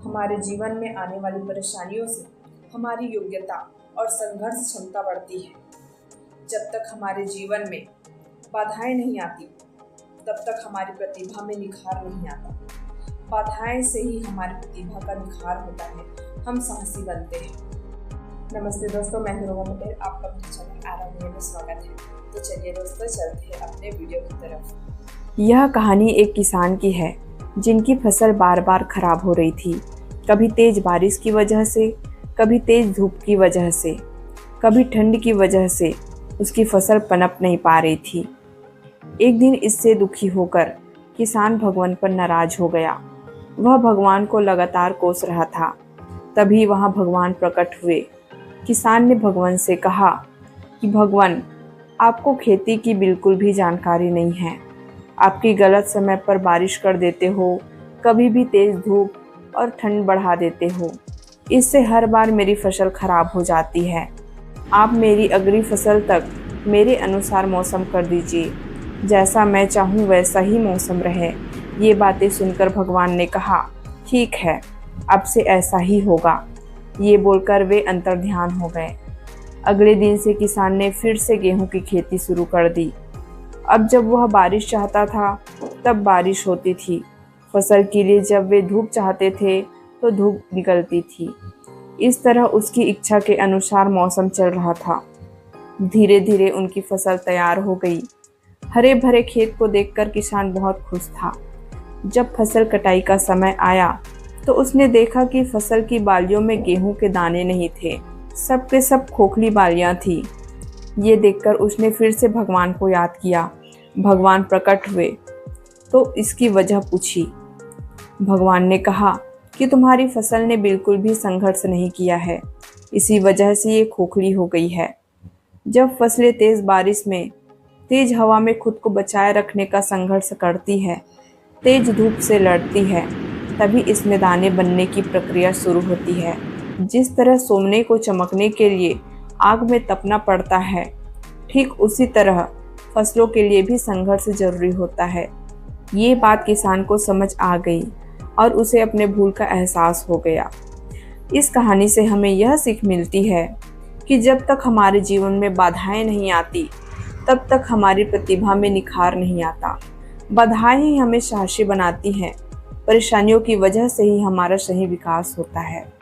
हमारे जीवन में आने वाली परेशानियों से हमारी योग्यता और संघर्ष क्षमता बढ़ती है। जब तक हमारे जीवन में बाधाएं नहीं आती, तब तक हमारी प्रतिभा में निखार नहीं आता। बाधाएं से ही हमारी प्रतिभा का निखार होता है, हम साहसी बनते हैं। नमस्ते दोस्तों, मैं हूं रोमा पटेल, आपका मेरे चैनल आराधना में स्वागत है। तो चलिए दोस्तों, चलते हैं अपने वीडियो की तरफ। यह कहानी एक किसान की है जिनकी फसल बार बार खराब हो रही थी। कभी तेज बारिश की वजह से, कभी तेज धूप की वजह से, कभी ठंड की वजह से उसकी फसल पनप नहीं पा रही थी। एक दिन इससे दुखी होकर किसान भगवान पर नाराज हो गया। वह भगवान को लगातार कोस रहा था। तभी वहां भगवान प्रकट हुए। किसान ने भगवान से कहा कि भगवान, आपको खेती की बिल्कुल भी जानकारी नहीं है। आपकी गलत समय पर बारिश कर देते हो, कभी भी तेज धूप और ठंड बढ़ा देते हो। इससे हर बार मेरी फसल खराब हो जाती है। आप मेरी अगली फसल तक मेरे अनुसार मौसम कर दीजिए। जैसा मैं चाहूँ वैसा ही मौसम रहे। ये बातें सुनकर भगवान ने कहा, ठीक है, अब से ऐसा ही होगा। ये बोलकर वे अंतर्ध्यान हो गए। अगले दिन से किसान ने फिर से गेहूं की खेती शुरू कर दी। अब जब वह बारिश चाहता था तब बारिश होती थी। फसल के लिए जब वे धूप चाहते थे तो धूप निकलती थी। इस तरह उसकी इच्छा के अनुसार मौसम चल रहा था। धीरे धीरे उनकी फसल तैयार हो गई। हरे भरे खेत को देखकर किसान बहुत खुश था। जब फसल कटाई का समय आया तो उसने देखा कि फसल की बालियों में गेहूं के दाने नहीं थे, सब के सब खोखली बालियां थी। ये देखकर उसने फिर से भगवान को याद किया। भगवान प्रकट हुए तो इसकी वजह पूछी। भगवान ने कहा कि तुम्हारी फसल ने बिल्कुल भी संघर्ष नहीं किया है, इसी वजह से ये खोखली हो गई है। जब फसलें तेज बारिश में, तेज हवा में खुद को बचाए रखने का संघर्ष करती है, तेज धूप से लड़ती है, तभी इसमें दाने बनने की प्रक्रिया शुरू होती है। जिस तरह सोने को चमकने के लिए आग में तपना पड़ता है, ठीक उसी तरह फसलों के लिए भी संघर्ष जरूरी होता है। ये बात किसान को समझ आ गई और उसे अपने भूल का एहसास हो गया। इस कहानी से हमें यह सीख मिलती है कि जब तक हमारे जीवन में बाधाएं नहीं आती, तब तक हमारी प्रतिभा में निखार नहीं आता। बाधाएं ही हमें साहसी बनाती हैं। परेशानियों की वजह से ही हमारा सही विकास होता है।